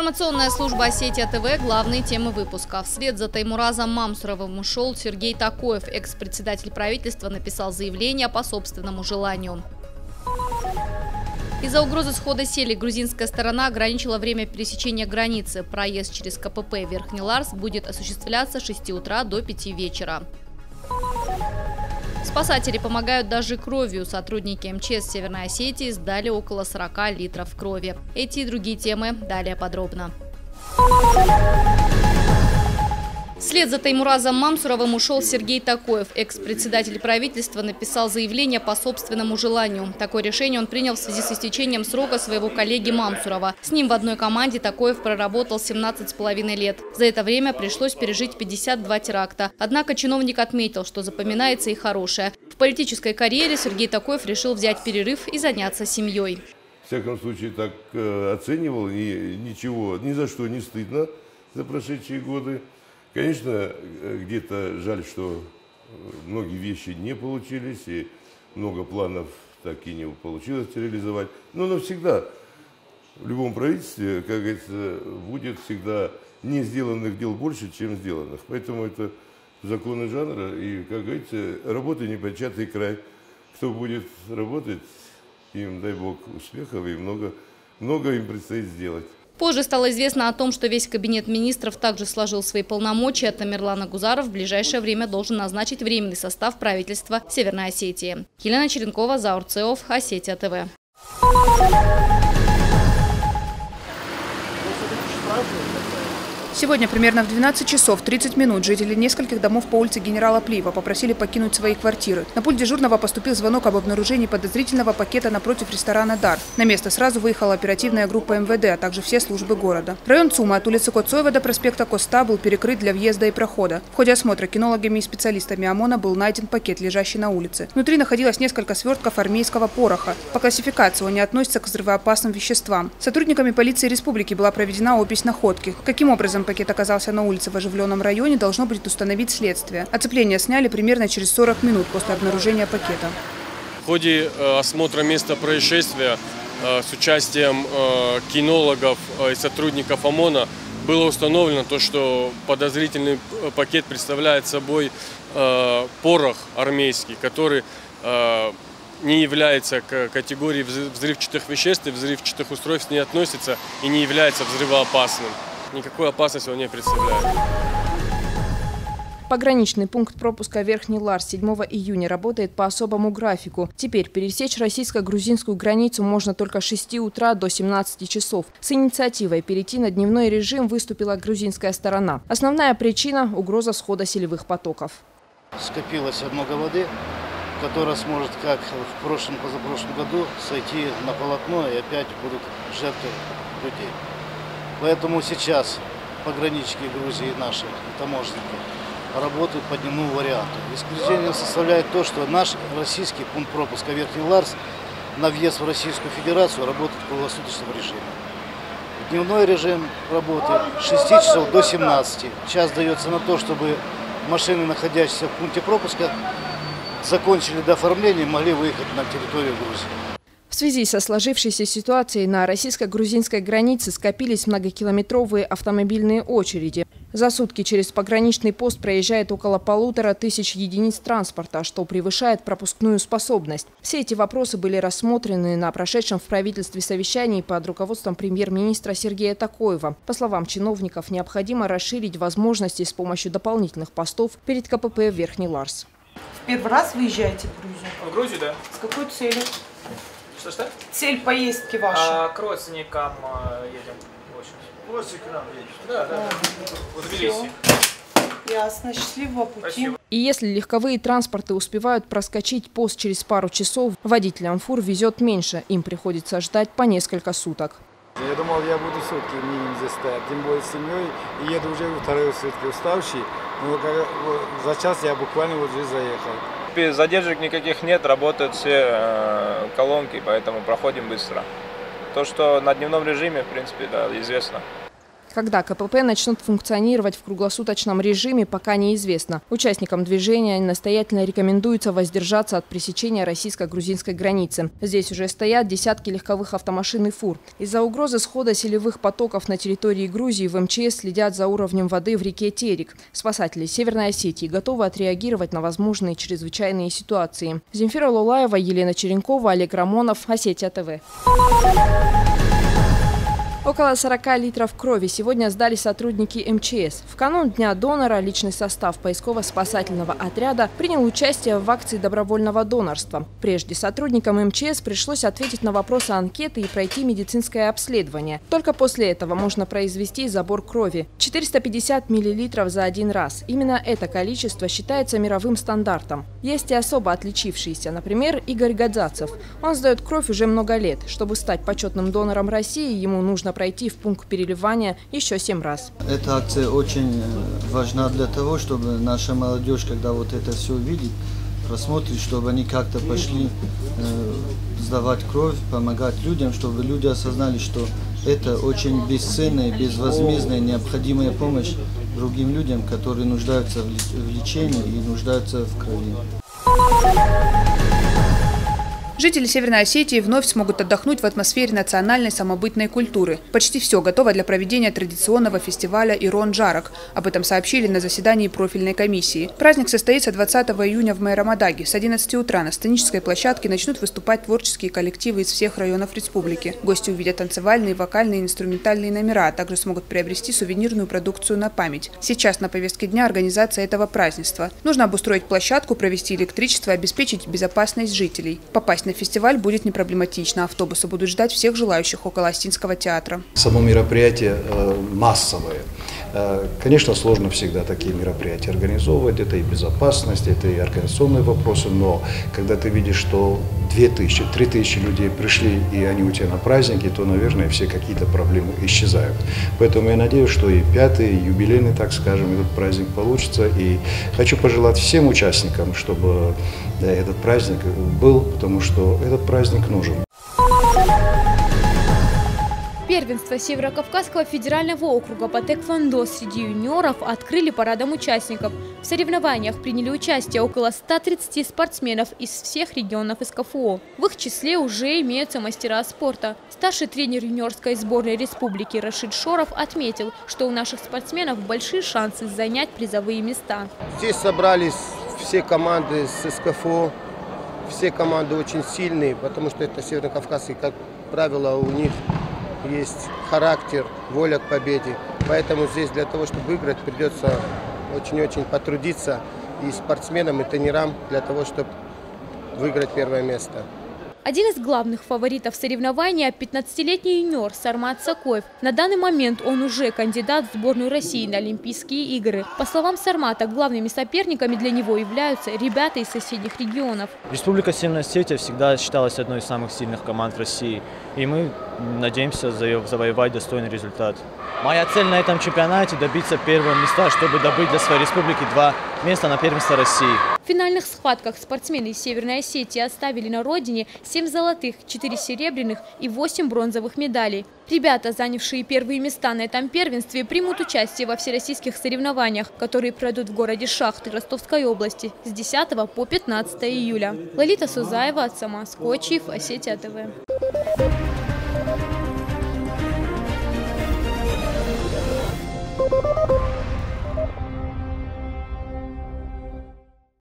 Информационная служба Осетия ТВ. Главные темы выпуска. Вслед за Таймуразом Мамсуровым ушел Сергей Такоев. Экс-председатель правительства написал заявление по собственному желанию. Из-за угрозы схода сели грузинская сторона ограничила время пересечения границы. Проезд через КПП Верхний Ларс будет осуществляться с 6 утра до 5 вечера. Спасатели помогают даже кровью. Сотрудники МЧС Северной Осетии сдали около 40 литров крови. Эти и другие темы далее подробно. Вслед за Таймуразом Мамсуровым ушел Сергей Такоев. Экс-председатель правительства написал заявление по собственному желанию. Такое решение он принял в связи с истечением срока своего коллеги Мамсурова. С ним в одной команде Такоев проработал 17,5 лет. За это время пришлось пережить 52 теракта. Однако чиновник отметил, что запоминается и хорошее. В политической карьере Сергей Такоев решил взять перерыв и заняться семьей. В всяком случае, так оценивал, и ничего, ни за что не стыдно за прошедшие годы. Конечно, где-то жаль, что многие вещи не получились, и много планов так и не получилось реализовать. Но навсегда в любом правительстве, как говорится, будет всегда не сделанных дел больше, чем сделанных. Поэтому это законы жанра, и, как говорится, работа непочатый край. Кто будет работать, им, дай Бог, успехов, и много им предстоит сделать. Позже стало известно о том, что весь кабинет министров также сложил свои полномочия. Тамерлан Агузаров в ближайшее время должен назначить временный состав правительства Северной Осетии. Елена Черенкова, Заур Цеов, Осетия ТВ. Сегодня примерно в 12 часов 30 минут жители нескольких домов по улице генерала Плиева попросили покинуть свои квартиры. На пульт дежурного поступил звонок об обнаружении подозрительного пакета напротив ресторана «Дар». На место сразу выехала оперативная группа МВД, а также все службы города. Район ЦУМа от улицы Коцоева до проспекта Коста был перекрыт для въезда и прохода. В ходе осмотра кинологами и специалистами ОМОНа был найден пакет, лежащий на улице. Внутри находилось несколько свертков армейского пороха. По классификации он не относится к взрывоопасным веществам. Сотрудниками полиции республики была проведена опись находки. Каким образом пакет оказался на улице в оживленном районе, должно будет установить следствие. Оцепление сняли примерно через 40 минут после обнаружения пакета. В ходе осмотра места происшествия с участием кинологов и сотрудников ОМОНа было установлено то, что подозрительный пакет представляет собой порох армейский, который не является к категории взрывчатых веществ и взрывчатых устройств не относится и не является взрывоопасным. Никакой опасности он не представляет. Пограничный пункт пропуска Верхний Ларс 7 июня работает по особому графику. Теперь пересечь российско-грузинскую границу можно только с 6 утра до 17 часов. С инициативой перейти на дневной режим выступила грузинская сторона. Основная причина – угроза схода селевых потоков. Скопилось много воды, которая сможет, как в позапрошлом году, сойти на полотно, и опять будут жертвы людей. Поэтому сейчас пограничники Грузии наши, таможенники, работают по дневному варианту. Исключением составляет то, что наш российский пункт пропуска Верхний Ларс на въезд в Российскую Федерацию работает в круглосуточном режиме. Дневной режим работает с 6 часов до 17. Час дается на то, чтобы машины, находящиеся в пункте пропуска, закончили дооформление и могли выехать на территорию Грузии. В связи со сложившейся ситуацией на российско-грузинской границе скопились многокилометровые автомобильные очереди. За сутки через пограничный пост проезжает около 1500 единиц транспорта, что превышает пропускную способность. Все эти вопросы были рассмотрены на прошедшем в правительстве совещании под руководством премьер-министра Сергея Такоева. По словам чиновников, необходимо расширить возможности с помощью дополнительных постов перед КПП Верхний Ларс. В первый раз выезжаете в Грузию? В Грузию, да. С какой целью? Что? Цель поездки ваша? К родственникам едем. После к нам едем. Да. Вот в Тбилиси. Ясно. Счастливого пути. Спасибо. И если легковые транспорты успевают проскочить пост через пару часов, водителям фур везет меньше. Им приходится ждать по несколько суток. Я думал, я буду сутки минимум здесь стоять, тем более с семьей. И еду уже вторые сутки уставший. Но за час я буквально вот здесь заехал. Задержек никаких нет, работают все колонки, поэтому проходим быстро. То, что на дневном режиме, в принципе, да, известно. Когда КПП начнут функционировать в круглосуточном режиме, пока неизвестно. Участникам движения настоятельно рекомендуется воздержаться от пересечения российско-грузинской границы. Здесь уже стоят десятки легковых автомашин и фур. Из-за угрозы схода селевых потоков на территории Грузии в МЧС следят за уровнем воды в реке Терек. Спасатели Северной Осетии готовы отреагировать на возможные чрезвычайные ситуации. Земфира Лулаева, Елена Черенкова, Олег Рамонов, Осетия ТВ. Около 40 литров крови сегодня сдали сотрудники МЧС. В канун Дня донора личный состав поисково-спасательного отряда принял участие в акции добровольного донорства. Прежде сотрудникам МЧС пришлось ответить на вопросы анкеты и пройти медицинское обследование. Только после этого можно произвести забор крови. 450 мл за один раз. Именно это количество считается мировым стандартом. Есть и особо отличившиеся, например, Игорь Гадзацев. Он сдает кровь уже много лет. Чтобы стать почетным донором России, ему нужно пройти в пункт переливания еще 7 раз. Эта акция очень важна для того, чтобы наша молодежь, когда вот это все увидит, просмотрит, чтобы они как-то пошли сдавать кровь, помогать людям, чтобы люди осознали, что это очень бесценная, безвозмездная, необходимая помощь другим людям, которые нуждаются в лечении и нуждаются в крови. Жители Северной Осетии вновь смогут отдохнуть в атмосфере национальной самобытной культуры. Почти все готово для проведения традиционного фестиваля Ирон-Джарак. Об этом сообщили на заседании профильной комиссии. Праздник состоится 20 июня в Майрамадаге. С 11 утра на сценической площадке начнут выступать творческие коллективы из всех районов республики. Гости увидят танцевальные, вокальные и инструментальные номера, а также смогут приобрести сувенирную продукцию на память. Сейчас на повестке дня организация этого празднества. Нужно обустроить площадку, провести электричество, обеспечить безопасность жителей. Попасть на фестиваль будет непроблематично. Автобусы будут ждать всех желающих около Остинского театра. Само мероприятие массовое. Конечно, сложно всегда такие мероприятия организовывать. Это и безопасность, это и организационные вопросы. Но когда ты видишь, что 2000-3000 людей пришли, и они у тебя на празднике, то, наверное, все какие-то проблемы исчезают. Поэтому я надеюсь, что и 5-й, юбилейный, так скажем, этот праздник получится. И хочу пожелать всем участникам, чтобы этот праздник был, потому что этот праздник нужен. Первенство Северо-Кавказского федерального округа по тэквондо среди юниоров открыли парадом участников. В соревнованиях приняли участие около 130 спортсменов из всех регионов СКФО. В их числе уже имеются мастера спорта. Старший тренер юниорской сборной республики Рашид Шоров отметил, что у наших спортсменов большие шансы занять призовые места. Здесь собрались все команды с СКФО. Все команды очень сильные, потому что это Северо-Кавказские, как правило, у них есть характер, воля к победе. Поэтому здесь для того, чтобы выиграть, придется очень-очень потрудиться и спортсменам, и тренерам для того, чтобы выиграть первое место. Один из главных фаворитов соревнования – 15-летний юниор Сармат Сакоев. На данный момент он уже кандидат в сборную России на Олимпийские игры. По словам Сармата, главными соперниками для него являются ребята из соседних регионов. Республика Северная Осетия всегда считалась одной из самых сильных команд в России. И мы надеемся завоевать достойный результат. Моя цель на этом чемпионате – добиться первого места, чтобы добыть для своей республики 2 места на первенство России. В финальных схватках спортсмены из Северной Осетии оставили на родине 7 золотых, 4 серебряных и 8 бронзовых медалей. Ребята, занявшие первые места на этом первенстве, примут участие во всероссийских соревнованиях, которые пройдут в городе Шахты Ростовской области с 10 по 15 июля. Лолита Сузаева, Самас Кочиев, Осетия ТВ.